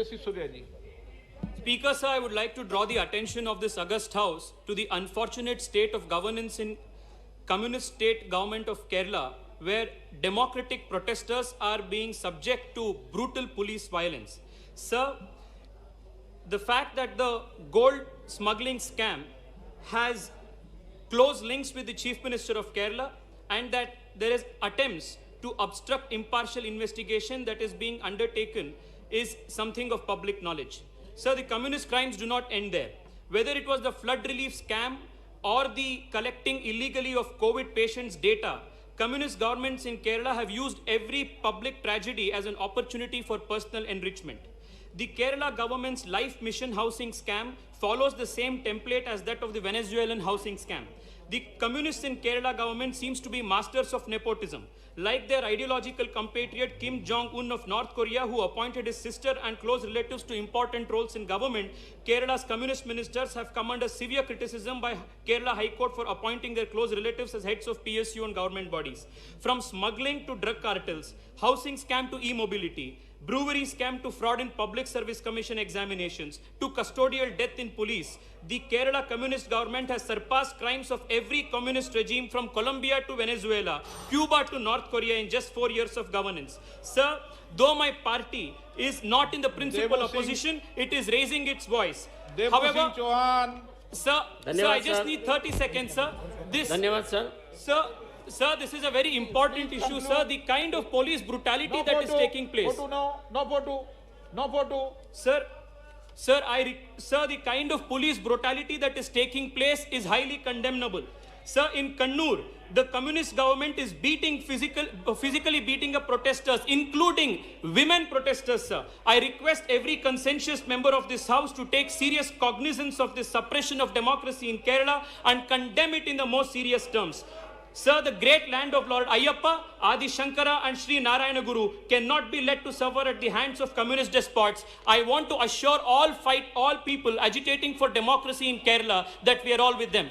Tejasvi Surya ji. Speaker, sir, I would like to draw the attention of this august House to the unfortunate state of governance in communist state government of Kerala, where democratic protesters are being subject to brutal police violence. Sir, the fact that the gold smuggling scam has close links with the Chief Minister of Kerala and that there is attempts to obstruct impartial investigation that is being undertaken is something of public knowledge. Sir, the communist crimes do not end there. Whether it was the flood relief scam or the collecting illegally of COVID patients' data, communist governments in Kerala have used every public tragedy as an opportunity for personal enrichment. The Kerala government's life mission housing scam follows the same template as that of the Venezuelan housing scam. The communists in Kerala government seems to be masters of nepotism. Like their ideological compatriot Kim Jong-un of North Korea, who appointed his sister and close relatives to important roles in government, Kerala's communist ministers have come under severe criticism by Kerala High Court for appointing their close relatives as heads of PSU and government bodies. From smuggling to drug cartels, housing scam to e-mobility, brewery scam to fraud in public service commission examinations, to custodial death in police, the Kerala communist government has surpassed crimes of every communist regime from Colombia to Venezuela, Cuba to North Korea in just 4 years of governance. Sir, though my party is not in the principal opposition, it is raising its voice. However, sir, I just need 30 seconds, sir. Sir, this is a very important issue, sir. The kind of police brutality that is taking place. Sir, the kind of police brutality that is taking place is highly condemnable. Sir, in Kannur, the communist government is physically beating up protesters, including women protesters, sir. I request every conscientious member of this House to take serious cognizance of this suppression of democracy in Kerala and condemn it in the most serious terms. Sir, the great land of Lord Ayyappa, Adi Shankara and Sri Narayana Guru cannot be let to suffer at the hands of communist despots. I want to assure all people agitating for democracy in Kerala that we are all with them.